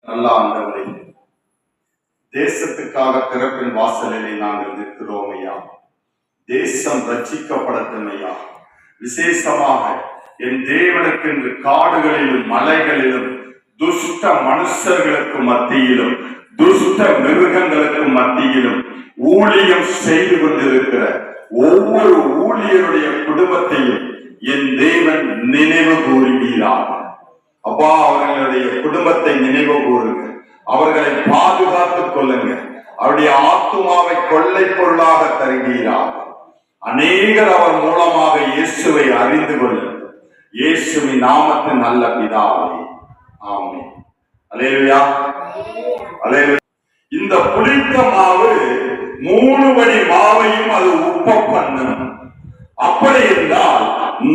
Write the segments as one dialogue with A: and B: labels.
A: நல்ல ஆண்டவரே, தேசத்துக்காக திறப்பின் வாசலிலே நாங்கள் நிற்கிறோம் ஐயா. தேசம் ரட்சிக்கப்படட்டும் ஐயா. விசேஷமாக என் தேவனுக்கென்று காடுகளிலும் மலைகளிலும் துஷ்ட மனுஷர்களுக்கு மத்தியிலும் துஷ்ட மிருகங்களுக்கு மத்தியிலும் ஊழியம் செய்து கொண்டிருக்கிற ஒவ்வொரு ஊழியருடைய குடும்பத்தையும் என் தேவன் நினைவு கூறுகிறார். அப்பா, அவர்களுடைய குடும்பத்தை நினைவு கூறுங்க, அவர்களை பாதுகாத்துக் கொள்ளுங்க, அவருடைய ஆத்துமாவை கொள்ளை பொருளாக தருகிறார். அநேகர் அவர் மூலமாக இயேசுவை அறிந்து கொள்ளுங்கள். இயேசுவின் நாமத்தின் நல்ல பிதாவே, ஆமென். அல்லேலூயா, அல்லேலூயா. இந்த புளித்த மாவு 3 படி மாவையும் அது உப்ப பண்ணும். அப்படி என்றால்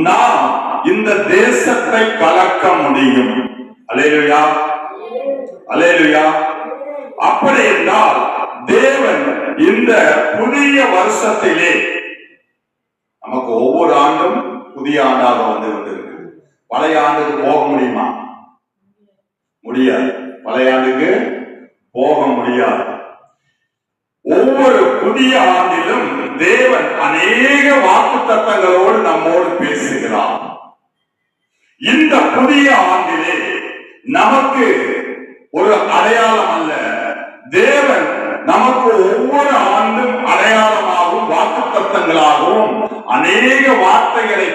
A: நாம் இந்த தேசத்தை கலக்க முடியும். அல்லேலூயா, அல்லேலூயா. அப்படி என்றால் தேவன் இந்த புதிய வருஷத்திலே நமக்கு ஒவ்வொரு ஆண்டும் புதிய ஆண்டாக வந்து கொண்டிருக்கு. பழைய ஆண்டுக்கு போக முடியுமா? முடியாது. பழைய ஆண்டுக்கு போக முடியாது. ஒவ்வொரு புதிய ஆண்டிலும் தேவன் அநேக வாக்குத்தத்தங்களோடு நம்மோடு பேசுகிறார். இந்த புதிய ஆண்டிலே நமக்கு ஒரு அடையாளம் அல்ல, தேவன் நமக்கு ஒவ்வொரு ஆண்டும் அடையாளமாகவும் வாக்குத்தத்தங்களாகவும் அநேக வார்த்தைகளை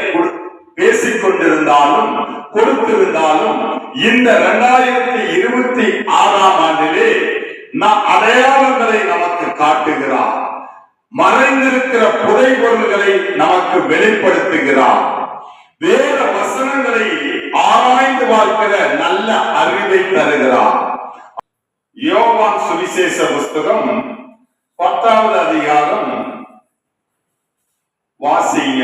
A: பேசிக் கொண்டிருந்தாலும் கொடுத்திருந்தாலும் இந்த 2026 ஆண்டிலே அடையாளங்களை நமக்கு காட்டுகிறார். மறைந்திருக்கிற புதை பொருள்களை நமக்கு வெளிப்படுத்துகிறார். வேத வசனங்களை ஆராய்ந்து பார்க்கிற நல்ல அறிவை தருகிறார். யோவான் சுவிசேஷ புஸ்தகம் 10வது அதிகாரம் வாசிங்க.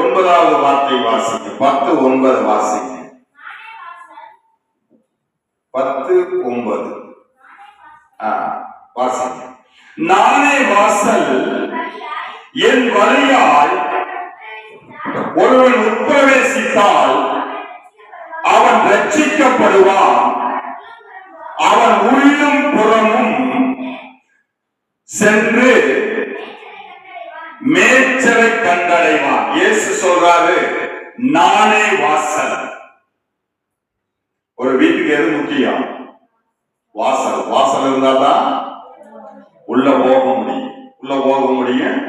A: 9வது வார்த்தை வாசிங்க. 10:9 வாசிங்க. 10:9 வாசிங்க. நானே வாசல், என் வழியாய் ஒருவன் உட்பிரவேசித்தால் அவன் ரட்சிக்கப்படுவான், அவன் உள்ளும் புறமும் சென்று மேய்ச்சலை கண்டடைவான். இயேசு சொல்றாரு, நானே வாசல். ஒரு வீட்டுக்கு எது முக்கியம்? வாசல். வாசல் இருந்தாதான் உள்ள போக முடியும், உள்ள போக முடியும்,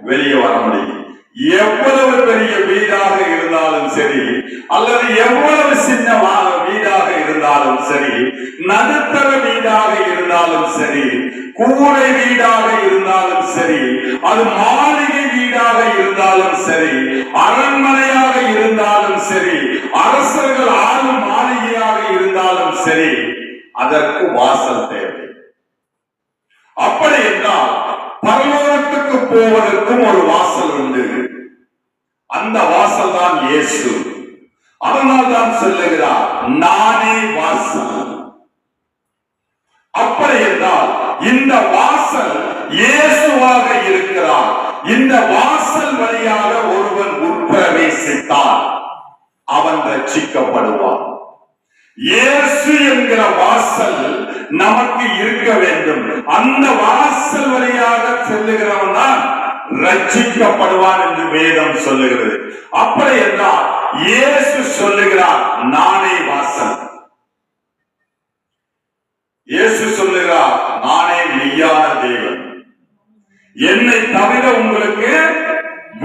A: வெளியே வர முடியும். எவ்வளவு பெரிய வீடாக இருந்தாலும் சரி, அல்லது எவ்வளவு சின்ன வீடாக இருந்தாலும் சரி, நடுத்தர வீடாக இருந்தாலும் சரி, கூரை வீடாக இருந்தாலும் சரி, அது மாளிகை வீடாக இருந்தாலும் சரி, அரண்மனையாக இருந்தாலும் சரி, அரசர்கள் ஆளும் மாளிகையாக இருந்தாலும் சரி, அதற்கு வாசல் தேவை. அப்படி என்றால் பரலோகத்துக்கு போவதற்கும் ஒரு வாசல் உண்டு. அந்த வாசல் தான் இயேசு. அதனால் தான் சொல்லுகிறார், நானே வாசல். அப்படி என்றால் இந்த வாசல் இயேசுவாக இருக்கிறார். இந்த வாசல் வழியாக ஒருவன் உட்பிரவேசித்தால் அவன் ரட்சிக்கப்படுவான். இயேசு என்கிற வாசல் நமக்கு இருக்க வேண்டும். அந்த வாசல் வழியாக செல்லுகிறவன் தான் ரட்சிக்கப்படுவான் என்று வேதம் சொல்லுகிறது. அப்படி என்றால் இயேசு சொல்லுகிறார், நானே வாசல். இயேசு சொல்லுகிறார், நானே மெய்யான தேவன். என்னை தவிர உங்களுக்கு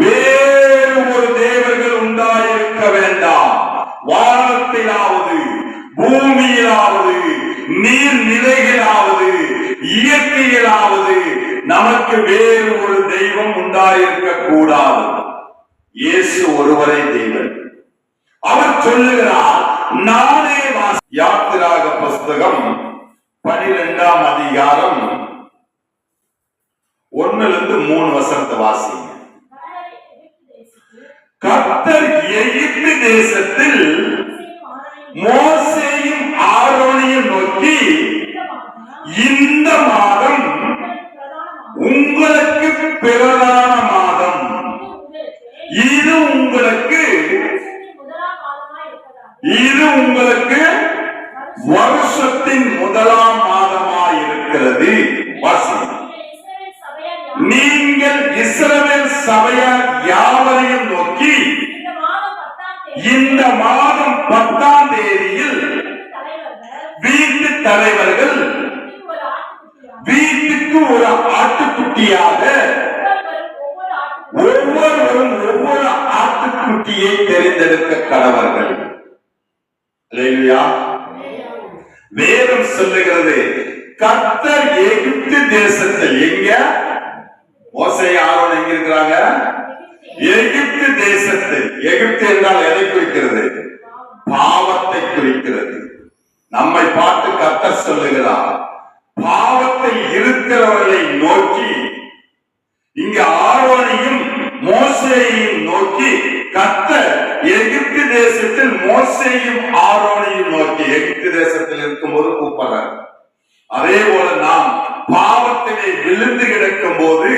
A: வேறு ஒரு தேவர்கள் உண்டாயிருக்க வேண்டாம். வானத்திலாவது பூமியிலாவது நீர்நிலைகளாவது இயற்கையிலாவது நமக்கு வேறு ஒரு தெய்வம் உண்டாயிருக்க கூடாது. இயேசு ஒருவரே தெய்வன். அவர் சொல்லுகிறார், நானே வாசல். யாத்திராக புஸ்தகம் 12ஆம் அதிகாரம் 1-3 வசனத்தை வாசிங்க. கர்த்தர் எகிப்து தேசத்தில் மோசேயும் ஆரோனையும் நோக்கி, இந்த மாதம் உங்களுக்கு பிரதான மாதம், இது உங்களுக்கு வருஷத்தின் முதலாம் மாதமாய் இருக்கிறது. நீங்கள் இஸ்ரவேல் சபையார் யாவரையும் நோக்கி இந்த மாதம் 10ஆம் தேதியில் வீட்டு தலைவர்கள் வீட்டுக்கு ஒரு ஆட்டுக்குட்டியாக ஒவ்வொருவரும் ஒவ்வொரு ஆட்டுக்குட்டியை தெரிந்தெடுக்க கடவர்கள். அல்லேலூயா. வேதம் சொல்லுகிறது, கர்த்தர் எகிப்து தேசத்தில், எங்க மோசே ஆரோன் எங்க இருக்கிறாங்க? எகிப்து தேசத்தில். எகிப்து என்றால் எதை குறிக்கிறது? பாவத்தை குறிக்கிறது. நம்மை பார்த்து கர்த்தர் சொல்லுகிறார், பாவத்தை இருக்கிறவர்களை நோக்கி, இங்க ஆரோனையும் மோசேயையும் நோக்கி கர்த்தர் எகிப்து தேசத்தில் மோசேயும் ஆரோனையும் நோக்கி எகிப்து தேசத்தில் இருக்கும்போது கூப்பிடுறார். அதே போல நாம் பாவத்திலே விழுந்து கிடக்கும் போது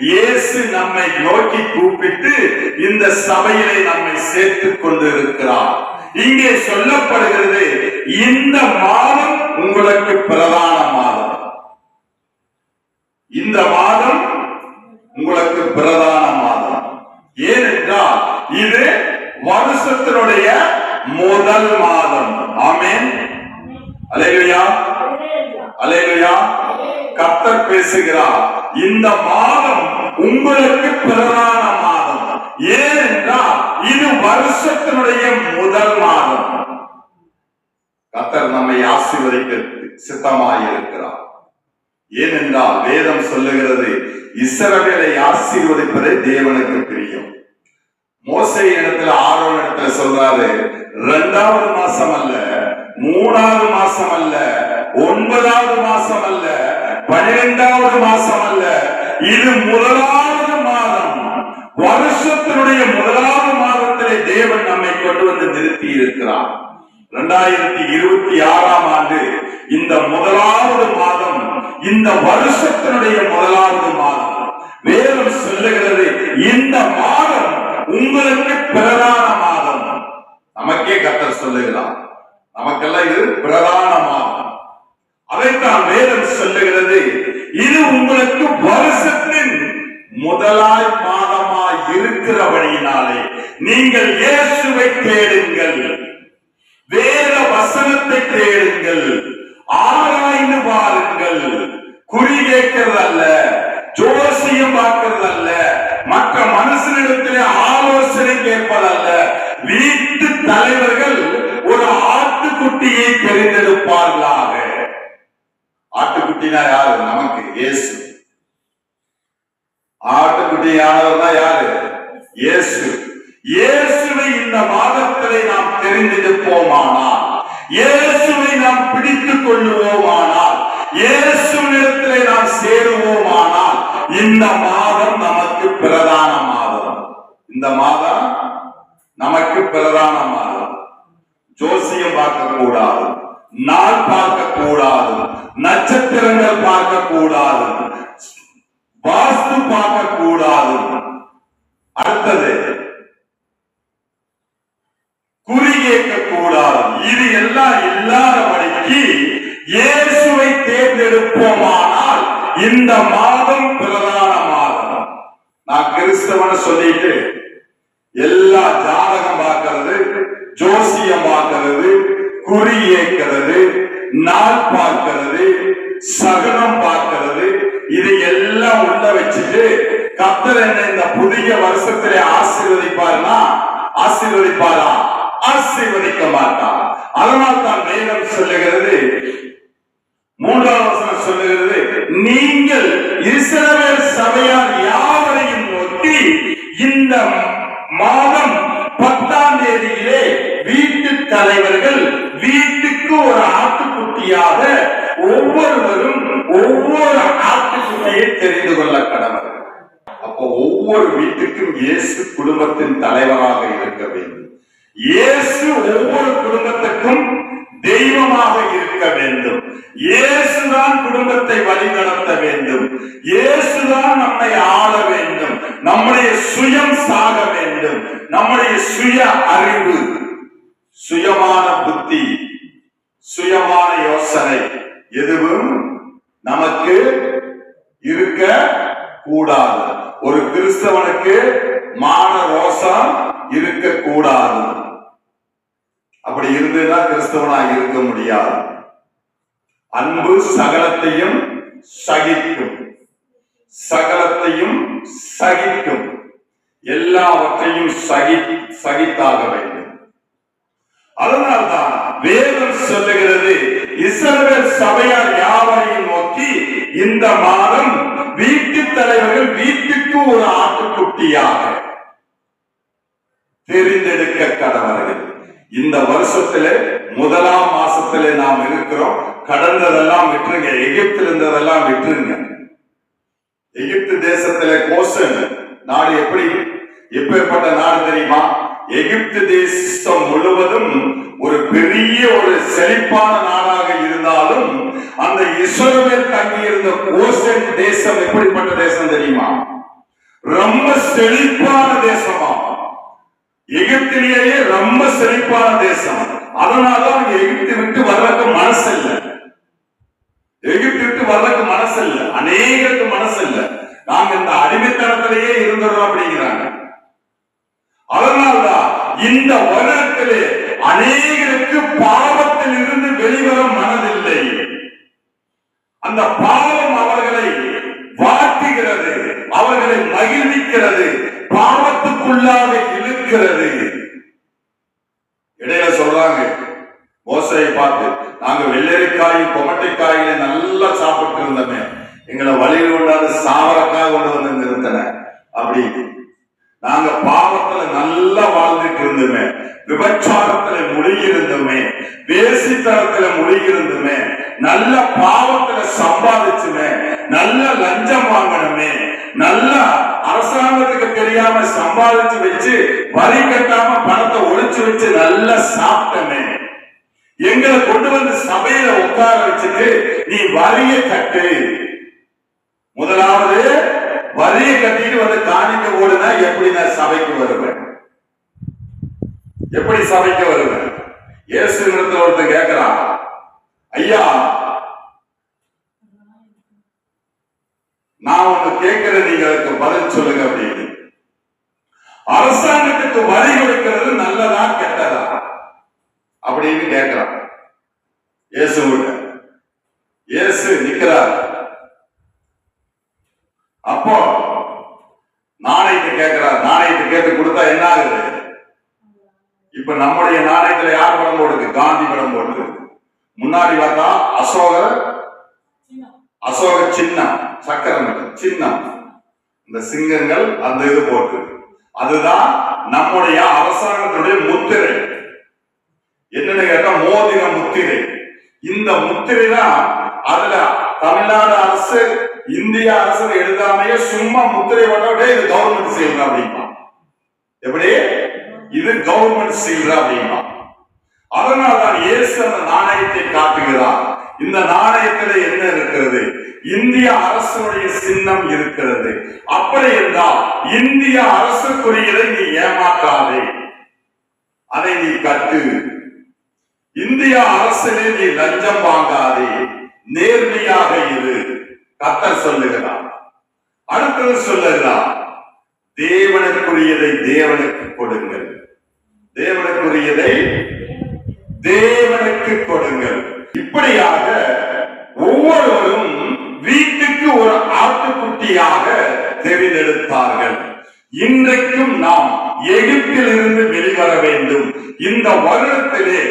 A: இயேசு நம்மை நோக்கி கூப்பிட்டு இந்த சபையிலே நம்மை சேர்த்துக் கொண்டு இருக்கிறார். இங்கே சொல்லப்படுகிறது, இந்த மாதம் உங்களுக்கு பிரதான மாதம். இந்த மாதம் உங்களுக்கு பிரதான மாதம். ஏனென்றால் இது வருஷத்தினுடைய முதல் மாதம். ஆமென். அல்லேலூயா. அல்லேலூயா. கர்த்தர் பேசுகிறார், இந்த மாதம் உங்களுக்கு பிரதான மாதம். ஏனென்றால் இது வருஷத்தினுடைய முதல் மாதம். கர்த்தர் நம்மை ஆசீர்வதிக்க சித்தமாய் இருக்கிறார். ஏனென்றால் வேதம் சொல்லுகிறது, இஸ்ரவேலை ஆசீர்வதிப்பதே தேவனுக்கு பிரியம். மோசே இடத்துல ஆரோன் இடத்துல சொல்றாரு, 2வது மாசம் அல்ல, 3வது மாசம் அல்ல, 9வது மாசம் அல்ல, 12வது மாசம் அல்ல, இது முதலாவது மாதம். வருஷத்தினுடைய முதலாவது மாதத்திலே தேவன் நம்மை கொண்டு வந்து நிறுத்தி இருக்கிறார். 2026ஆம் ஆண்டு இந்த முதலாவது மாதம், இந்த வருஷத்தினுடைய முதலாவது மாதம். வேதம் சொல்லுகிறது, இந்த மாதம் உங்களுக்கு பிரதான மாதம். நமக்கே கர்த்தர் சொல்லுகிறார், நமக்கெல்லாம் இது பிரதான மாதம். அதைத்தான் வேதம் சொல்லுகிறது, இது உங்களுக்கு வருஷத்தின் முதலாய் மாதமாய் இருக்கிறபடியினாலே நீங்கள் இயேசுவை தேடுங்கள், வேத வசனத்தை தேடுங்கள், ஆராய்ந்து பாருங்கள். குறி கேட்கிறது அல்ல, ஜோசியம் பார்க்கிறது அல்ல, மற்ற மனுஷனிடத்திலே ஆலோசனை கேட்பதல்ல. வீட்டு தலைவர்கள் ஒரு ஆட்டுக்குட்டியை தெரிந்தெடுப்பார்களாக. ஆட்டுக்குட்டினா யாரு? நமக்கு இயேசு. ஆட்டுக்குட்டி யாரா யாரு? இயேசு. இயேசுவை இந்த மாதத்திலே நாம் தெரிந்தெடுப்போமானால், இயேசுவை நாம் பிடித்துக் கொள்ளுவோமானால், இயேசுவிடத்திலே நாம் சேருவோமானால், இந்த மாதம் நமக்கு பிரதான மாதம். இந்த மாதம் நமக்கு பிரதான மாதம். ஜோசியம் பார்க்க கூடாது, நாள் பார்க்க கூடாது, நட்சத்திரங்கள் பார்க்க கூடாது, வாஸ்து பார்க்க கூடாது. அடுத்தது குறி கேட்க கூடாது. இது எல்லாம் இல்லாதபடிக்கு இயேசுவை தேர்ந்தெடுப்போமானால் இந்த மாதம் பிரதான மாதம். நான் கிறிஸ்தவனை சொல்லிட்டு எல்லா ஜாதகம் பார்க்கிறது, ஜோசியம் பார்க்கிறது, குறி கேட்கிறது, நாள் பார்க்கிறது, சகுனம் பார்க்கிறது, இது எல்லாம் உள்ள வச்சுட்டு கர்த்தர் என்ன இந்த புதிய வருஷத்திலே ஆசீர்வதிப்பார்னா ஆசீர்வதிப்பாரா? ஆசீர்வதிக்க மாட்டார். அதனால் தான் வேதம் சொல்லுகிறது, 3வது வசனம் சொல்லுகிறது, நீங்கள் இஸ்ரவேல் சபையார் யாவரையும் நோக்கி இந்த மாதம் 10ஆம் தேதியிலே வீட்டு தலைவர்கள் வீட்டுக்கு ஒரு ஆட்டுக்குட்டியாக ஒவ்வொருவரும் ஒவ்வொரு ஆட்டுக்குட்டியை தெரிந்து கொள்ள கடவர்கள். அப்போ ஒவ்வொரு வீட்டுக்கும் இயேசு குடும்பத்தின் தலைவராக இருக்க வேண்டும். இயேசு ஒவ்வொரு குடும்பத்துக்கும் தெய்வமாக இருக்க வேண்டும். இயேசுதான் குடும்பத்தை வழிநடத்த வேண்டும். இயேசுதான் நம்மை ஆள வேண்டும். நம்முடைய சுயம் சாக வேண்டும். நம்முடைய சுய அறிவு, சுயமான புத்தி, சுயமான யோசனை எதுவும் நமக்கு இருக்க கூடாது. ஒரு கிறிஸ்தவனுக்கு மான ரோஷம் இருக்க கூடாது. அப்படி இருந்துதான் கிறிஸ்தவனாக இருக்க முடியாது. அன்பு சகலத்தையும் சகிக்கும், சகலத்தையும் சகிக்கும், எல்லாவற்றையும் சகித்தாக வேண்டும். அதனால்தான் வேதம் சொல்லுகிறது, இஸ்ரவேல் சபையார் யாவரையும் நோக்கி இந்த மாதம் வீட்டு தலைவர்கள் வீட்டுக்கு ஒரு ஆட்டுக்குட்டியாக தெரிந்தெடுக்க கடவர்கள். இந்த வருஷத்திலே முதலாம் மாசத்திலே நாம் இருக்கிறோம். கடந்ததெல்லாம் விட்டுருங்க, எகிப்தில் இருந்ததெல்லாம் விட்டுருங்க. எகிப்து தேசத்திலே கோசன் நாடு எப்பேற்பட்ட நாடு தெரியுமா? எகிப்து தேசம் முழுவதும் ஒரு பெரிய ஒரு செழிப்பான நாடாக இருந்தாலும் அந்த இஸ்ரவேல் தங்கியிருந்த கோசன் தேசம் எப்படிப்பட்ட தேசம் தெரியுமா? ரொம்ப செழிப்பான தேசமா. எகிப்திலேயே ரொம்ப செழிப்பான தேசம். அதனால அவங்க எகிப்து விட்டு வர்றதுக்கு மனசு இல்லை. எகிப்து விட்டு வர்றதுக்கு மனசு இல்லை, அநேகருக்கு மனசு இல்லை. நாங்க இந்த அடிமைத்தனத்திலேயே இருந்துடுறோம் அப்படிங்கிறாங்க. அதனால்தான் இந்த வருடத்திலே அநேகருக்கு பாவத்தில் இருந்து வெளிவர மனதில்லை. அந்த பாவம் அவர்களை வாட்டுகிறது, அவர்களை மகிழ்விக்கிறது, பாவத்துக்குள்ளாக இழுக்கிறது. இடையில சொல்றாங்க மோசையை பார்த்து, நாங்க வெள்ளரிக்காயும் கொமட்டைக்காயில நல்லா சாப்பிட்டு இருந்தோமே, எங்களை வழியில் கொண்டாந்து சாவரக்காய் கொண்டு வந்து நிறுத்தின அப்படி. நாங்க பாவத்துல நல்லா வாழ்ந்துட்டு இருந்தோமே, விபச்சாரத்துல முழுகி இருந்தோமே, வேசித்தனத்துல முழுகி இருந்தோமே, நல்ல பாவத்துல சம்பாதிச்சுமே, நல்ல லஞ்சம் வாங்கணுமே, நல்ல அரசாங்கத்துக்கு தெரியாம சம்பாதிச்சு வச்சு வரி கட்டாம பணத்தை ஒழிச்சு வச்சு நல்லா சாப்பிட்டமே, எங்களை கொண்டு வந்து சபையில உட்கார வச்சுட்டு நீ வரிய கட்டு, முதலாவது வரிய கட்டிட்டு வந்து காணிக்க ஓடுனா எப்படி நான் சபைக்கு வருவேன்? எப்படி சபைக்கு வருவேன்? இயேசு இடத்துல ஒருத்தர் கேட்கிறான், ஐயா நான் ஒண்ணு கேட்கிறேன், நீங்க அதுக்கு பதில் சொல்லுங்க அப்படின்னு. அரசாங்கத்துக்கு வரி கொடுக்கிறது நல்லதா கெட்டதா அப்படின்னு கேட்கிறான். இயேசு நிக்கிறார். அப்போ நாணயத்தை கேட்கிறார். நாணயத்தை கேட்டு கொடுத்தா என்ன ஆகுது? இப்ப நம்முடைய நாணயத்துல யார் படம் போடுது? காந்தி படம் போடுது. முன்னாடி பார்த்தா அசோக சின்னம், சக்கரம் சின்னம், இந்த சிங்கங்கள் அந்த இது போட்டு, அதுதான் நம்முடைய அரசாங்கத்துடைய முத்திரை. என்னன்னு கேட்டா மோதிர முத்திரை. இந்த முத்திரை தான் அதுல தமிழ்நாடு அரசு இந்திய அரசு எழுதாமையே சும்மா முத்திரை போட்டே இது கவர்மெண்ட் சீல் அப்படின்னா, எப்படி இது கவர்மெண்ட் சீல் அப்படின்னா. அதனால்தான் இயேசு அந்த நாணயத்தை காட்டுகிறார். இந்த நாணயத்தில் என்ன இருக்கிறது? இந்திய அரசுடைய சின்னம் இருக்கிறது. அப்படி என்றால் இந்திய அரசுக்குரியதை நீ ஏமாற்றாதே, அதை நீ கட்டு. இந்திய அரசிலே நீ லஞ்சம் வாங்காதே, நேர்மையாக இரு. கர்த்தர் சொல்லுகிறார். அடுத்தது சொல்லுகிறார், தேவனுக்குரியதை தேவனுக்கு கொடுங்கள், தேவனுக்குரியதை தேவனுக்கு கொடுங்கள். இப்படியாக ஒவ்வொருவரும் வீட்டுக்கு ஒரு ஆட்டுக்குட்டியாக தெரிந்தெடுத்தார்கள். இன்றைக்கும் நாம் எகிப்தில் இருந்து வெளிவர வேண்டும். இந்த வருடத்திலே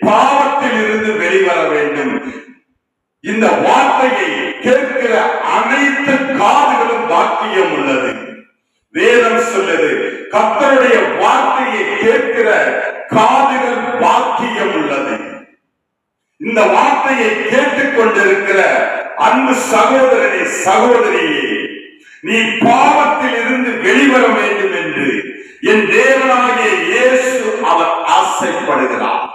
A: பாவத்தில் இருந்து வெளிவர வேண்டும். இந்த வார்த்தையை கேட்கிற அனைத்து காதுகளும் பாக்கியம் உள்ளது. வேதம் சொல்லுது, கர்த்தருடைய வார்த்தையை கேட்கிற காதுகள் பாக்கியம் உள்ளது. இந்த வார்த்தையை கேட்டுக்கொண்டிருக்கிற அன்பு சகோதரனே, சகோதரியே, நீ பாவத்தில் இருந்து வெளிவர வேண்டும் என்று என் தேவனாகிய இயேசு அவர் ஆசைப்படுகிறார்.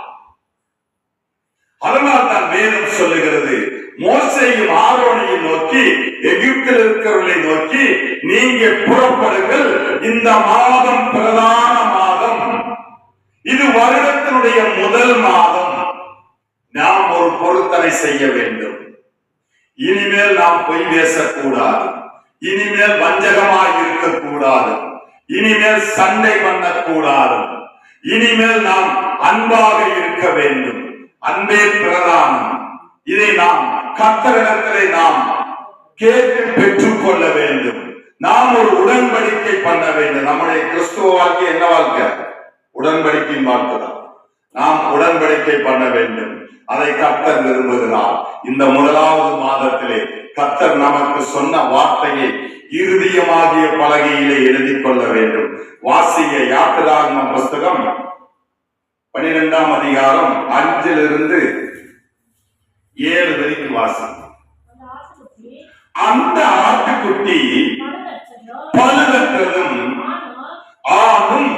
A: அதனால் தான் வேதம் சொல்லுகிறது, மோசேயும் ஆரோனையும் நோக்கி, எகிப்தில் இருக்கிறவர்களை நோக்கி, நீங்க புறப்படுங்கள், இந்த மாதம் பிரதான மாதம், இது வருடத்தினுடைய முதல் மாதம், நாம் ஒரு பொருத்தனை செய்ய வேண்டும். இனிமேல் நாம் பொய் பேசக்கூடாது, இனிமேல் வஞ்சகமாய் இருக்கக்கூடாது, இனிமேல் சண்டை பண்ணக்கூடாது, இனிமேல் நாம் அன்பாக இருக்க வேண்டும். அன்பே பிரதானம். இதை நாம் கர்த்தரிடத்திலே நாம் கேட்டு பெற்றுக் கொள்ள வேண்டும். நாம் ஒரு உடன்படிக்கை பண்ண வேண்டும். நம்முடைய கிறிஸ்துவ வாழ்க்கை என்ன வாழ்க்கை? உடன்படிக்கையின் வாழ்க்கை தான். நாம் உடன்படிக்கை பண்ண வேண்டும். அதை கர்த்தர் விரும்புகிறார். இந்த முதலாவது மாதத்திலே கர்த்தர் நமக்கு சொன்ன வார்த்தையை இருதயமாகிய பலகையிலே எழுதி கொள்ள வேண்டும். வாசிய யாத்திராகமம் புஸ்தகம் 12ஆம் அதிகாரம் 5 - 7 வரைக்கும் வாசி. அந்த ஆட்டுக்குட்டி பழுதற்றதும் ஆணும்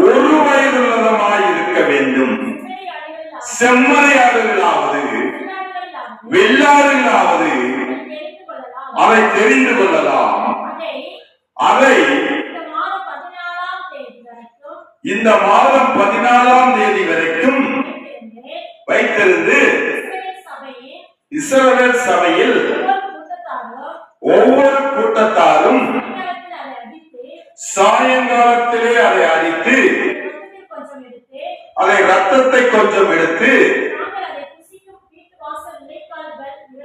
A: 1 வயதுள்ளதுமாய் இருக்க வேண்டும். செம்மறியாடுகளாவது வெள்ளாடுகளாவது அதை தெரிந்து கொள்ளலாம். அதை இந்த மாதம் 14ஆம் தேதி வரைக்கும் வைத்திருந்து இஸ்ரவேல் சபையில் ஒவ்வொரு கூட்டத்தாரும் சாயங்காலத்திலே அதை அடித்து அதை ரத்தத்தை கொஞ்சம் எடுத்து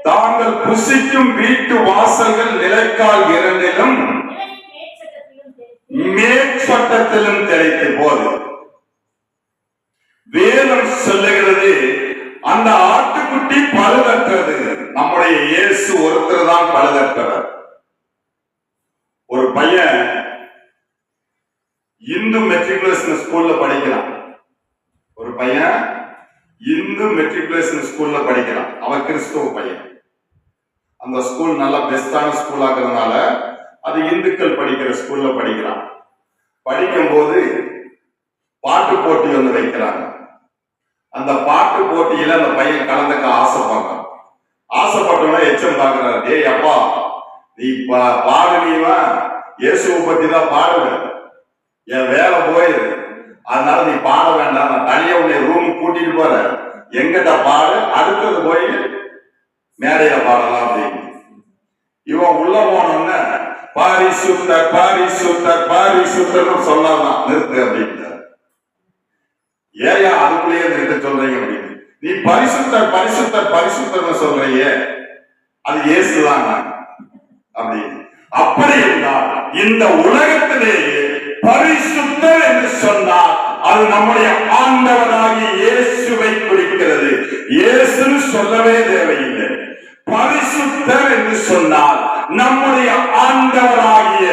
A: தாங்கள் புசிக்கும் வீட்டு வாசல்கள் நிலைக்கால் 2லும் மேற்சட்டத்திலும் தெளித்து போது. வேதம் சொல்லுகிறது அந்த ஆட்டுக்குட்டி பழுதற்றது. நம்முடைய இயேசு ஒருத்தர் தான் பழுதற்றவர். ஒரு பையன் இந்து மெட்ரிகுலேஷன் ஸ்கூல்ல படிக்கிறான். ஒரு பையன் இந்து மெட்ரிகுலேஷன் ஸ்கூல்ல படிக்கிறான். அவன் கிறிஸ்துவ பையன். அந்த ஸ்கூல் நல்ல பெஸ்டான ஸ்கூல் ஆகிறதுனால அது இந்துக்கள் படிக்கிற ஸ்கூல்ல படிக்கிறான். படிக்கும் போது பாட்டு போட்டி ஒன்று வைக்கிறாங்க. அந்த பாட்டு போட்டியில அந்த பையன் கலந்துக்க ஆசைப்படுறான். ஆசைப்பட்டவன எச்சம் பாக்குறாரு, டேய் அப்பா நீ பாடுனீவா இயேசுவை பத்தி தான் பாடுவேன், என் வேலை போயிரு, அதனால நீ பாட வேண்டாம், நான் தனியா உன்னை ரூம் கூட்டிட்டு போறேன், எங்கிட்ட பாடு, அடுத்தது போய் மேடையில பாடலாம் அப்படின்னு. இவன் உள்ள போனோன்னு பாரிசுத்தர் பாரிசுத்தர் பாரிசுத்தர் சொன்னாதான் நிறுத்து அப்படின்னு. ஏயா அதுக்குள்ளேயே நிறுத்த சொல்றீங்க அப்படின்னு. நீ பரிசுத்தர் பரிசுத்தர் பரிசுத்தர் சொல்றீங்க, அது இயேசுதான் அப்படின்னு. அப்படி என்றால் இந்த உலகத்திலேயே பரிசுத்தர் என்று சொன்னால் அது நம்முடைய ஆண்டவராகிய இயேசுவை குறிக்கிறது. இயேசுன்னு சொல்லவே தேவையில்லை. பரிசுத்தர் என்று சொன்னால் நம்முடைய ஆண்டவராகிய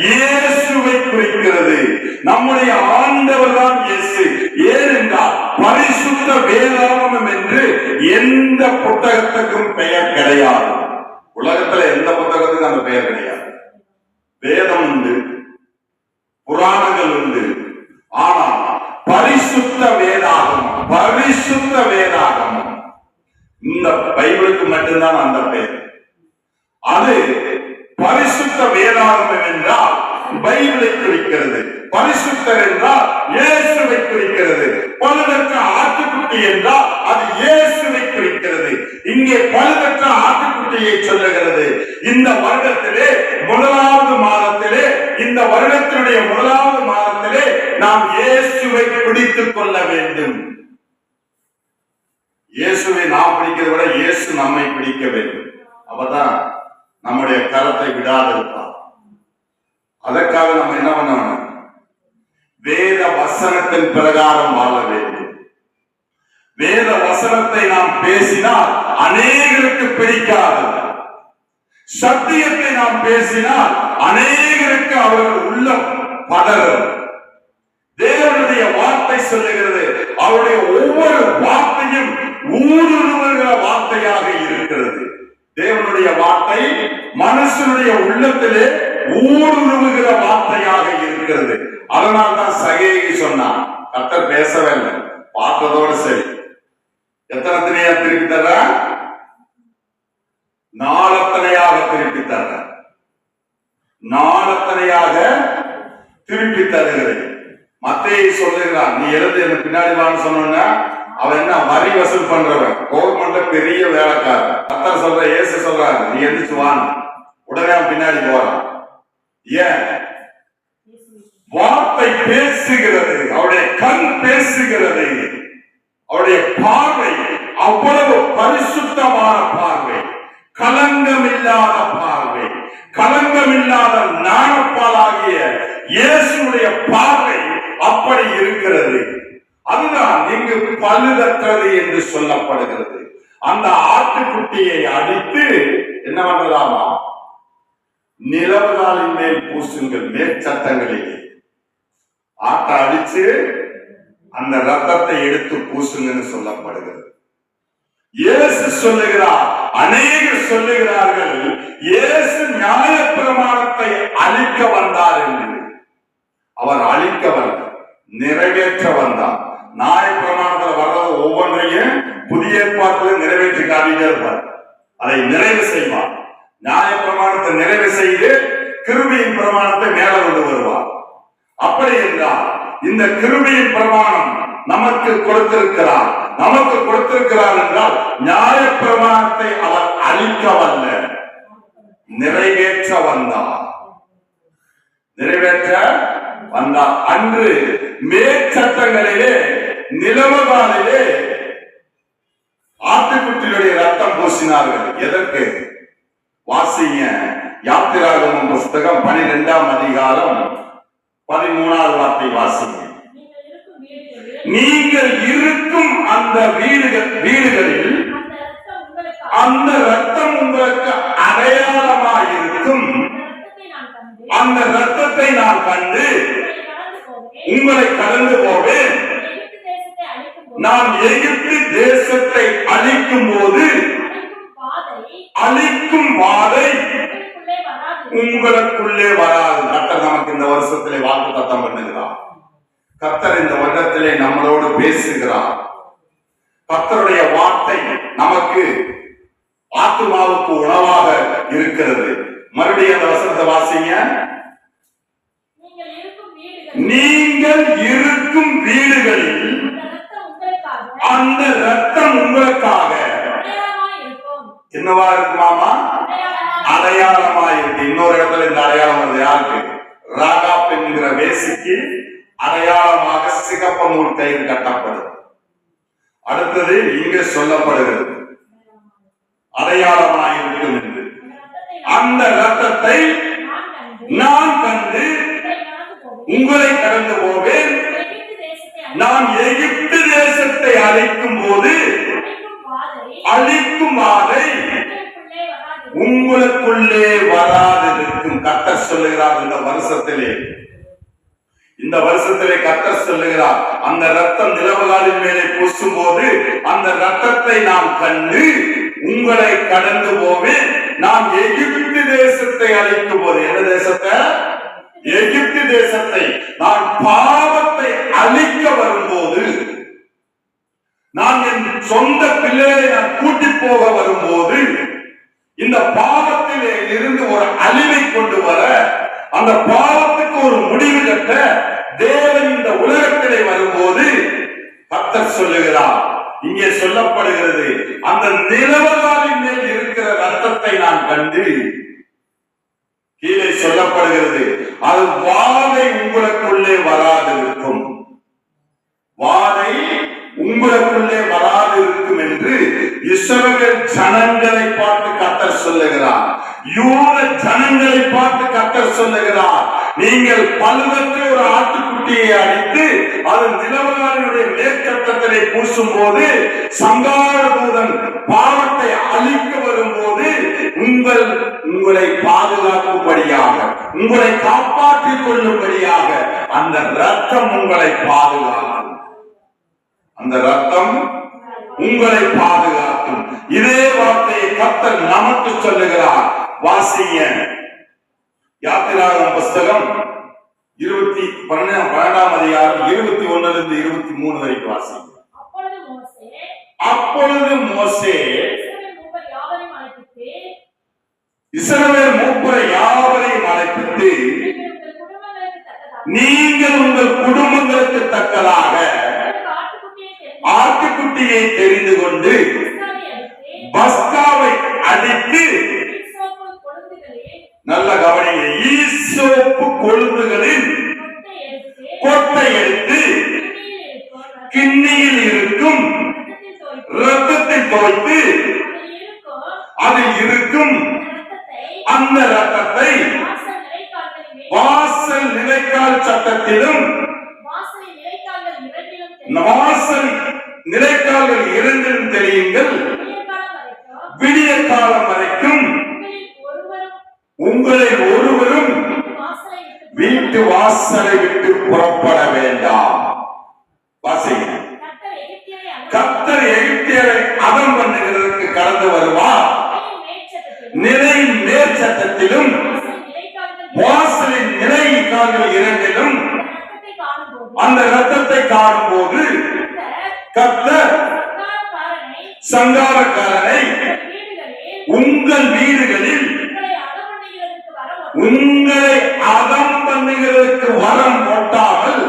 A: இயேசுவை குறிக்கிறது. நம்முடைய ஆண்டவர் தான் இயேசு. ஏனென்றால் பரிசுத்த வேதாகமம் என்று எந்த புத்தகத்துக்கும் பெயர் கிடையாது. உலகத்துல எந்த புத்தகத்துக்கும் அந்த பெயர் கிடையாது. வேதம் உண்டு, புராணங்கள் உண்டு, ஆனால் பரிசுத்த வேதாகமம், பரிசுத்த வேதாகமம் இந்த பைபிளுக்கு மட்டும்தான் அந்த பெயர். அது பரிசுத்த வேதாகமம் என்றால் பைபிளை குறிக்கிறது. பரிசுத்தர் என்றால் இயேசுவை குறிக்கிறது. பழுதற்ற ஆட்டுக்குட்டி என்றால் அது இயேசுவை குறிக்கிறது. இங்கே பழுதற்ற ஆட்டுக்குட்டியை சொல்லுகிறது. இந்த வருடத்திலே முதலாவது மாதத்திலே, இந்த வருடத்தினுடைய முதலாவது மாதத்திலே நாம் இயேசுவை பிடித்துக் கொள்ள வேண்டும். இயேசுவை நாம் பிடிக்கிறத விட இயேசு நம்மை பிடிக்க வேண்டும். அப்பதான் நம்முடைய கரத்தை விடாதிருப்பார். அதற்காக நம்ம என்ன பண்ணணும்? வேத வசனத்தின் பிரகாரம் வாழ வேண்டும். வேத வசனத்தை நாம் பேசினால் அநேகருக்கு பிடிக்காது. சத்தியத்தை நாம் பேசினால் அநேகருக்கு அவர்கள் உள்ளம் பதறும். தேவனுடைய வார்த்தை சொல்லுகிறது, அவருடைய ஒவ்வொரு வார்த்தையும் ஊடுருவுகிற வார்த்தையாக இருக்கிறது. தேவனுடைய வார்த்தை மனுஷனுடைய உள்ளத்திலே ஊடுருவுகிற வார்த்தையாக இருக்கிறது. அதனால்தான் சகேயி சொன்னான், கர்த்தர் பேசவே இல்லை, பார்த்ததோடு சரி. எத்தனை தினையா திருப்பி தர்ற? நாளத்தனையாக திருப்பி தர்ற, நாளத்தனையாக திருப்பி தருகிறேன். மத்தேயு சொல்லுகிறான், நீ எழுந்து என்ன பின்னாடி வான்னு சொன்ன அவன் என்ன வரி வசூல் பண்றவன், கவர்மெண்ட்ல பெரிய வேலைக்காரன். கர்த்தர் சொல்ற, இயேசு சொல்றாரு, நீ எந்திரிச்சு வான்னு. உடனே அவன் பின்னாடி போறான். ஏன்? வார்த்தை பேசுகிறது, அவருடைய கண் பேசுகிறது, அவருடைய பார்வை அவ்வளவு பரிசுத்தமான பார்வை, கலங்கமில்லாத பார்வை, கலங்கமில்லாத ஞானப்பாலாகிய இயேசுடைய பார்வை அப்படி இருக்கிறது. அதுதான் இங்கு பழுதற்றது என்று சொல்லப்படுகிறது. அந்த ஆட்டுக்குட்டியை அடித்து என்ன பண்ணலாமா? நிலவுகாலின் மேல் பூசுங்கள், மேற்சட்டங்களிலே ஆட்டை அடிச்சு அந்த ரத்தத்தை எடுத்து பூசுங்கன்னு சொல்லப்படுகிறது. இயேசு சொல்லுகிறார், அநேகர் சொல்லுகிறார்கள் இயேசு நியாயப்பிரமாணத்தை அழிக்க வந்தார் என்று. அவர் அழிக்க வந்தார், நிறைவேற்ற வந்தார். நியாயப்பிரமாணத்தில் வர்றது ஒவ்வொன்றையும் புதிய ஏற்பாட்டில் நிறைவேற்றி காட்டிட்டே இருப்பார், அதை நிறைவு செய்வார். நியாயப்பிரமாணத்தை நிறைவு செய்து கிருபையின் பிரமாணத்தை மேல கொண்டு வருவார். அப்படி என்றால் இந்த கிருபையின் பிரமாணம் நமக்கு கொடுத்திருக்கிறார். நமக்கு கொடுத்திருக்கிறார் என்றால் நியாயப்பிரமாணத்தை அவர் அழிக்கவல்ல, நிறைவேற்ற வந்தார். நிறைவேற்ற வந்தார். அன்று மேற்சட்டங்களிலே நிலவுகாலிலே ஆட்டுக்குட்டியுடைய ரத்தம் பூசினார்கள். எதற்கு? வாசிங்க, யாத்திராகமம் புஸ்தகம் 12ஆம் அதிகாரம் 13வது வார்த்தை வாசிங்க. நீங்கள் இருக்கும் அந்த வீடுகளில் அந்த ரத்தம் உங்களுக்கு அடையாளமாயிருக்கும். அந்த ரத்தத்தை நான் கண்டு உங்களை கடந்து போவேன். நான் எகிப்து தேசத்தை அழிக்கும் போது அழிக்கும் வாதை உங்களுக்குள்ளே வராது. கர்த்தர் நமக்கு இந்த வருஷத்திலே வாக்குத்தத்தம் பண்ணுகிறார். கர்த்தர் இந்த வருடத்திலே நம்மளோடு பேசுகிறார். கர்த்தருடைய வார்த்தை நமக்கு ஆத்துமாவுக்கு உணவாக இருக்கிறது. மறுபடியும் அந்த வசனத்தை வாசிங்க. நீங்கள் இருக்கும் வீடுகளில் அந்த ரத்தம் உங்களுக்காக என்னவா இருக்குமாமா? அடையாளமா இருக்கு. இன்னொரு இடத்துல இந்த அடையாளம் வருது. யாருக்கு? ராகாப் என்கிற வேசிக்கு அடையாளமாக சிகப்பு நூல் கயிறு கட்டப்படுது. அடுத்தது இங்கே சொல்லப்படுகிறது அடையாளமாயிருக்கும் என்று. அந்த ரத்தத்தை நான் கண்டு உங்களை கடந்து போவேன். நான் எகிப்து தேசத்தை அழிக்கும் போது அழிக்கும் வாதை உங்களுக்குள்ளே வராது இருக்கும். கர்த்தர் சொல்லுகிறார் இந்த வருஷத்திலே கர்த்தர் சொல்லுகிறார், அந்த ரத்தம் நிலவுகாலின் மேலே பூசும் போது அந்த ரத்தத்தை நான் கண்டு உங்களை கடந்து போவேன். நான் எகிப்து தேசத்தை அழிக்கும் போது, என்ன தேசத்தை? எகிப்து தேசத்தை. நான் பாவத்தை அழிக்க வரும்போது, நான் என் சொந்த பிள்ளைகளை நான் கூட்டி போக வரும்போது, இந்த பாவத்திலே இருந்து ஒரு அழிவை கொண்டு வர, அந்த பாவத்துக்கு ஒரு முடிவு கட்ட தேவன் இந்த உலகத்திலே வரும்போது கர்த்தர் சொல்லுகிறார், இங்கே சொல்லப்படுகிறது, அந்த நிலவுகாலின் மேல் இருக்கிற ரத்தத்தை நான் கண்டு, கீழே சொல்லப்படுகிறது, அது வாதை உங்களுக்குள்ளே வராது இருக்கும். வாதை உங்களுக்குள்ளே வராது இருக்கும் என்று இஸ்ரவேல் ஜனங்களை பார்த்து கர்த்தர் சொல்லுகிறார். யூத ஜனங்களை பார்த்து கர்த்தர் சொல்லுகிறார், நீங்கள் பழுதற்ற ஒரு ஆட்டுக்குட்டியை அடித்து அது நிலவுகாலினுடைய மேற்கட்டத்திலே பூசும் போது, சங்கார தூதன் பாவத்தை அழிக்க வரும்போது உங்களை பாதுகாக்கும்படியாக, உங்களை காப்பாற்றிக் கொள்ளும்படியாக அந்த ரத்தம் உங்களை பாதுகாக்கும். அந்த ரத்தம் உங்களை பாதுகாக்கும். இதே வார்த்தையை கர்த்தர் நமக்கு சொல்லுகிறார். வாசிங்க, யாத்திராகமம் புஸ்தகம் 12ஆம் அதிகாரம் 21 23 வரைக்கும் வாசிங்க. அப்பொழுது மோசே இஸ்ரவேல் மூப்பரை யாவரையும் அழைப்பித்து, நீங்கள் உங்கள் குடும்பங்களுக்கு தக்கதாக ஆட்டுக்குட்டி கொண்டு பஸ்காவை அடித்து, நல்ல கவனிங்க, ஈசோப்பு கொழுந்துகளின் கொட்டை எடுத்து கிண்ணியில் இருக்கும் ரத்தத்தை துவைத்து அதில் இருக்கும் அந்த ரத்தத்தை வாசல் நிலைக்கால் சட்டத்திலும் வாசல் நிலைக்கால்கள் இரண்டிலும் தெளியுங்கள். விடிய காலம் வரைக்கும் உங்களில் ஒருவரும் வீட்டு வாசலை விட்டு புறப்பட வேண்டாம். வாசிங்க. கர்த்தர் எகிப்தியரை அதம் பண்ணுகிறதற்கு கடந்து வருவார். நிலையின் மேல் சட்டத்திலும் வாசலின் நிலை கால்கள் இரண்டிலும் அந்த ரத்தத்தை காணும் போது கர்த்தர் சங்காரக்காரனை உங்கள் வீடுகளில் உங்களை அதம் பண்ணுகிறதற்கு வரம் ஒட்டாமல்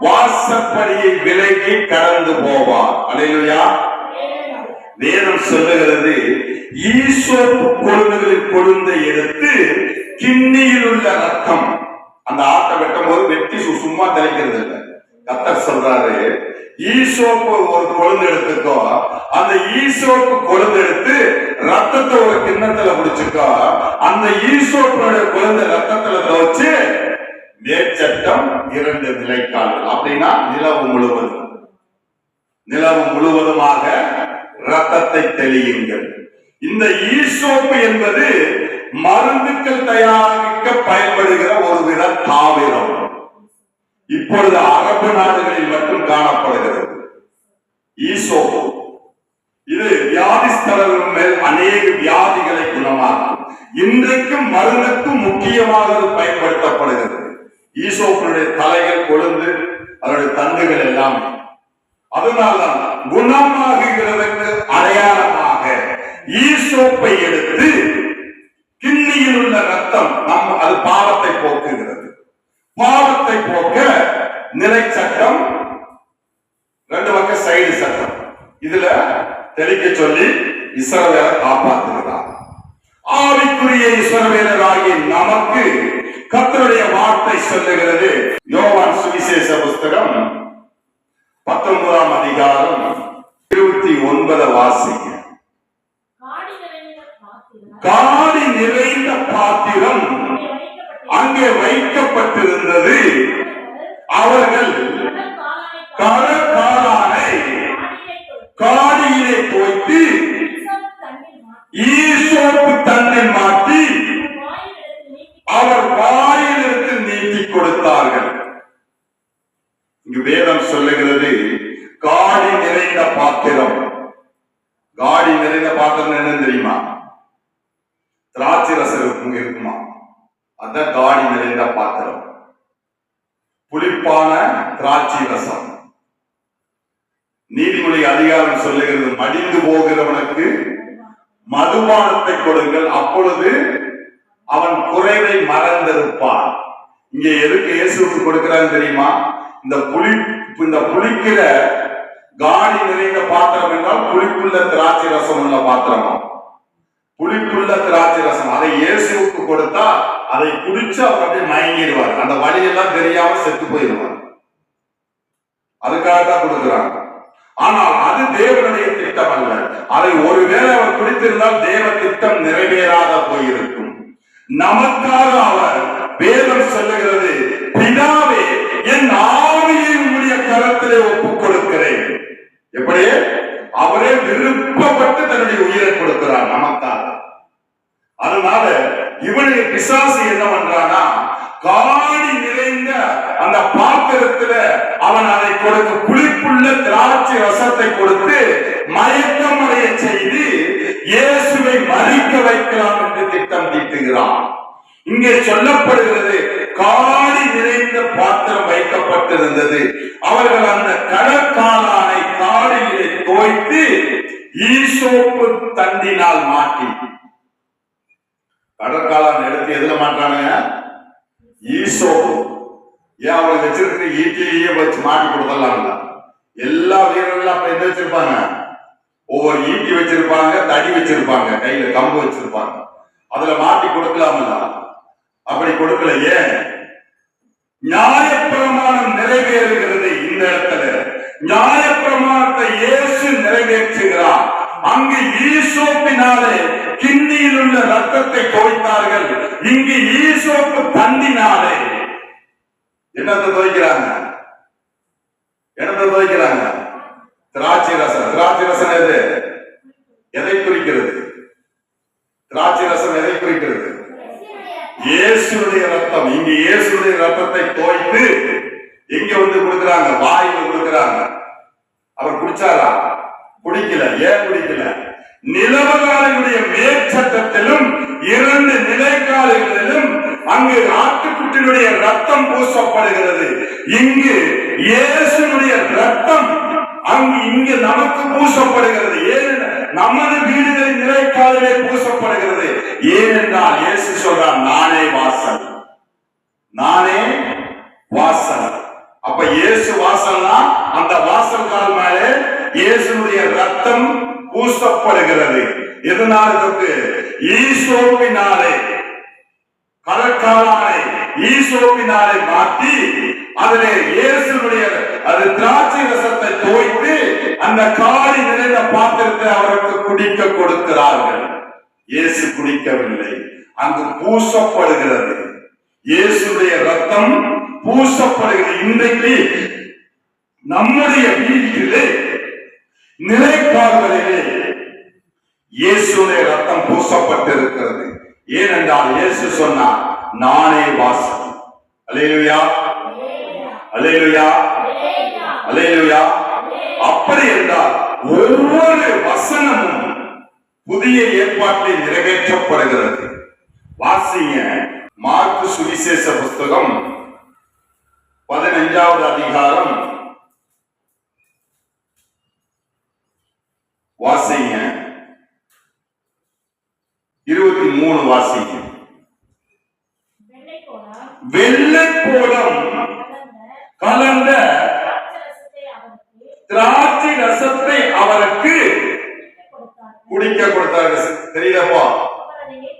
A: வாசப்படியை விலகி கடந்து போவார். அல்லேலூயா. வேதம் சொல்லுகிறது, ஈசோப்பு கொழுந்துகளின் கொழுந்தை எடுத்து கிண்ணியில் உள்ள ரத்தம், அந்த ஆட்டை வெட்டும் போது வெட்டி சும்மா தெளிக்கிறது இல்லை. கர்த்தர் சொல்றாரு, ஈசோப்பு ஒரு கொழுந்து எடுத்துக்கோ, அந்த ஈசோப்பு கொழுந்து எடுத்து ரத்தத்தை ஒரு கிண்ணத்துல குடிச்சுக்கோ, அந்த ஈசோப்புடைய கொழுந்த ரத்தத்துல துவச்சு மேற்சட்டம் 2 நிலைக்கால்கள், அப்படின்னா நிலவு முழுவதுமாக ரத்தத்தை தெளியுங்கள். இந்த ஈசோப்பு என்பது மருந்துக்கள் தயாரிக்க பயன்படுகிற ஒரு வித தாவரம். இப்பொழுது அரபு நாடுகளில் மட்டும் காணப்படுகிறது ஈசோப்பு. இது வியாதிஸ்தர்கள் மேல் அநேக வியாதிகளை குணமாக்கும். இன்றைக்கும் மருந்துக்கும் முக்கியமாக பயன்படுத்தப்படுகிறது. ஈசோப்பினுடைய தலைகள் கொழுந்து அதனுடைய தண்டுகள் எல்லாம். அதனால்தான் குணமாகுகிறதுக்கு அடையாளமாக ஈசோப்பை எடுத்து கிண்ணியில் உள்ள ரத்தம் அது பாவத்தை போக்குகிறது. பாவத்தை போக்க நிலை சட்டம், 2 பக்கம் சைடு சட்டம், இதுல தெளிக்க சொல்லி இஸ்ரவேலை காப்பாற்றுகிறார். ஆவிக்குரிய இஸ்ரவேலராகிய நமக்கு கர்த்தருடைய வார்த்தை சொல்லுகிறது. யோவான் சுவிசேஷ புஸ்தகம் 19ஆம் அதிகாரம் 29 வாசிங்க. காடி நிறைந்த பாத்திரம் அங்கே வைக்கப்பட்டிருந்தது. அவர்கள் காளானை காடியிலே தோய்த்து ஈசோப்பு தண்ணில் மாட்டி அவர் வாயிலிருந்து நீட்டி கொடுத்தார்கள். இங்கு வேதம் சொல்லுகிறது, காடி நிறைந்த பாத்திரம். காடி நிறைந்த பாத்திரம் என்ன தெரியுமா? திராட்சை ரசம் இருக்குமா? அதான் காடி நிறைந்த பாத்திரம். புளிப்பான திராட்சை ரசம். நீதிமொழி அதிகாரம் சொல்லுகிறது, மடிந்து போகிறவனுக்கு மதுபானத்தை கொடுங்கள், அப்பொழுது அவன் குறைவை மறந்திருப்பான். இங்க எதுக்கு இயேசுவுக்கு கொடுக்கிறான்னு தெரியுமா? இந்த புளிக்கிற காடி நிறைந்த பாத்திரம் என்றால் புளிப்புள்ள திராட்சை ரசம் உள்ள பாத்திரமா? புளிப்புள்ள திராட்சை ரசம். அதை இயேசுவுக்கு கொடுத்தா அதை குடிச்சு அவர் அப்படியே மயங்கிடுவார். அந்த வழியெல்லாம் தெரியாம செத்து போயிடுவார். அதுக்காகத்தான் கொடுக்கிறாங்க. ஆனால் அது தேவனுடைய திட்டம் அல்ல. அதை ஒருவேளை அவர் குடித்திருந்தால் தேவ திட்டம் நிறைவேறாத போயிருக்கும். நமக்காக அவர் வேதம் சொல்லுகிறது, பிதாவே என் ஆவியை உம்முடைய கரத்திலே ஒப்புக் கொடுக்கிறேன். எப்படி? அவரே விருப்பப்பட்டு தன்னுடைய உயிரை கொடுக்கிறார் நமக்காக. அதனால இவனுடைய பிசாசு என்ன பண்றானா, காடி நிறைந்த அந்த பாத்திரத்துல அவன் அதை கொடுக்க புளிப்புள்ள திராட்சை ரசத்தை கொடுத்து மயக்கம் அடைய செய்து இயேசுவை மறிக்க வைக்கலாம் என்று திட்டம் தீட்டுகிறான். இங்கே சொல்லப்படுகிறது, காடி நிறைந்த பாத்திரம் வைக்கப்பட்டிருந்தது. அவர்கள் அந்த கடற்காளானை காடியிலே தோய்த்து ஈசோப்பு தண்டினால் மாட்டி, கடற்காளான் எடுத்து எதுல மாட்டானுங்க? ஈசோப்பு. ஏன் அவங்களை வச்சிருக்கிற ஈட்டிலேயே வச்சு மாட்டி கொடுத்தலாம். எல்லா வீரர்களும் அப்ப என்ன வச்சிருப்பாங்க? ஒவ்வொரு ஈட்டி வச்சிருப்பாங்க, தடி வச்சிருப்பாங்க, கையில கம்பு வச்சிருப்பாங்க. அதுல மாட்டி கொடுக்கலாமல்ல? அப்படி கொடுக்கல. ஏன்? நியாயப்பிரமாணம் நிறைவேறுகிறது. இந்த இடத்துல நியாயப்பிரமாணத்தை இயேசு நிறைவேற்றுகிறார். அங்கு ஈசோப்பினாலே கிண்ணியில் உள்ள ரத்தத்தை தோய்த்தார்கள். இங்கு ஈசோப்பு தண்டினாலே என்னத்தை துவைக்கிறாங்க? என்னத்தை துவைக்கிறாங்க? திராட்சை ரசம். திராட்சை ரசம் எது? எதை குறிக்கிறது? திராட்சை ரசம் எதை குறிக்கிறது? இயேசுடைய ரத்தம். இங்க இயேசுடைய ரத்தத்தை தோய்த்து எங்க வந்து கொடுக்கிறாங்க? வாயில கொடுக்கிறாங்க. அவர் குடிச்சாரா? குடிக்கல. ஏன் குடிக்கல? நிலவகாலினுடைய மேற்சட்டத்திலும் 2 நிலைக்காலிகளிலும் அங்கு ஆட்டுக்குட்டினுடைய ரத்தம் பூசப்படுகிறது. இங்கு இயேசுடைய ரத்தம் இங்கு நமக்கு பூசப்படுகிறது. ஏன்? நமது வீடுகளின் நிலைக்காலிலே பூசப்படுகிறது. ஏனென்றால் இயேசு சொல்றார், நானே வாசல், நானே வாசல். அப்ப இயேசு வாசல்னா அந்த வாசல் கால் மேலே இயேசுடைய ரத்தம் பூசப்படுகிறது. எதனால? ஈசோப்பினாலே, கடற்காலானை ஈசோப்பினாலே மாற்றி அதிலே இயேசுடைய திராட்சை ரசத்தை தோய்த்து அந்த காடி நிறைந்த பாத்திரத்தை அவருக்கு குடிக்க கொடுக்கிறார்கள். இயேசு குடிக்கவில்லை. அங்கு பூசப்படுகிறது. இயேசுடைய ரத்தம் பூசப்படுகிறது. இன்றைக்கு நம்முடைய வீட்டிலே நிலைக்கால்களிலே இயேசுடைய ரத்தம் பூசப்பட்டிருக்கிறது. ஏனென்றால் இயேசு சொன்னார், நானே வாசல். அல்லேலூயா, அல்லேலூயா, அல்லேலூயா. அப்படி என்றால் ஒவ்வொரு வசனமும் புதிய ஏற்பாட்டில் நிறைவேற்றப்படுகிறது. வாசிங்க மார்க்கு சுவிசேஷ புஸ்தகம் 15வது அதிகாரம். வாசிங்க 23 வாசிங்க. வெள்ளை போலம் கலந்த திராட்சை ரசத்தை அவருக்கு குடிக்க கொடுத்தார்கள். தெரியுதப்பா?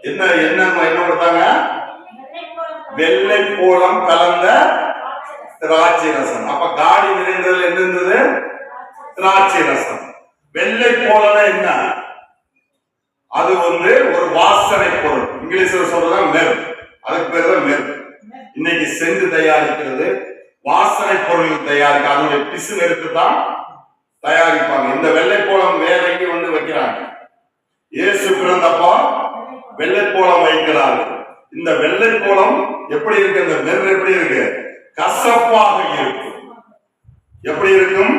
A: என்ன என்ன என்ன கொடுத்தாங்க? வெள்ளை போலம் கலந்த திராட்சை ரசம். அப்ப காடி நிறைந்ததுல என்ன இருந்தது? திராட்சை ரசம். வெள்ளை போலனா என்ன? அது வந்து ஒரு வாசனை பொருள். இங்கிலீஷ்ல சொல்றதா மெர். அதுக்கு பேர் தான் மெர். இன்னைக்கு சென்று தயாரிக்கிறது, வாசனை பொருள் தயாரிக்க அதனுடைய பிசு எடுத்து தான் தயாரிப்பாங்க. இந்த வெள்ளை போலம் வேற எங்க வந்து வைக்கிறாங்க? இயேசு பிறந்தப்போ வெள்ளை போலம் வைக்கிறார்கள். இந்த வெள்ளை போலம் எப்படி இருக்கு? இந்த மெர் எப்படி இருக்கு? கசப்பாக இருக்கும். எப்படி இருக்கும்?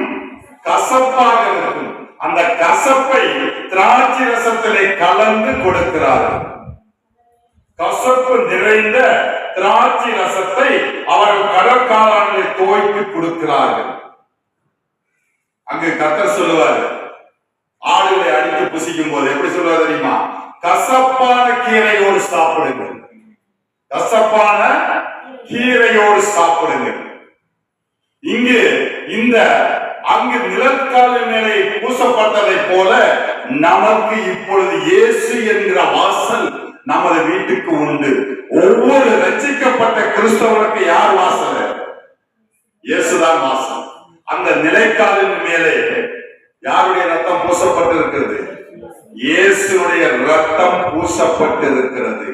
A: கசப்பாக இருக்கும். அந்த கசப்பை திராட்சை ரசத்திலே கலந்து கொடுக்கிறார்கள். கசப்பு நிறைந்த திராட்சை ரசத்தை அவர்கள் கடற்காலங்களை தோய்த்து கொடுக்கிறார்கள். அங்கு கர்த்தர் சொல்லுவார், ஆடுகளை அடித்து புசிக்கும் போது எப்படி சொல்லுவார் தெரியுமா? கசப்பான கீரையோடு சாப்பிடுங்கள், கசப்பான கீரையோடு சாப்பிடுங்கள். இங்கு இந்த அங்கு நிலக்காலின் மேலே பூசப்பட்டதை போல நமக்கு இப்பொழுது இயேசு என்கிற வாசல் நமது வீட்டுக்கு உண்டு. ஒவ்வொரு ரட்சிக்கப்பட்ட கிறிஸ்தவனுக்கு யார் வாசல்? இயேசுதான் வாசல். அந்த நிலைக்காலின் மேலே யாருடைய ரத்தம் பூசப்பட்டிருக்கிறது? இயேசுடைய ரத்தம் பூசப்பட்டிருக்கிறது.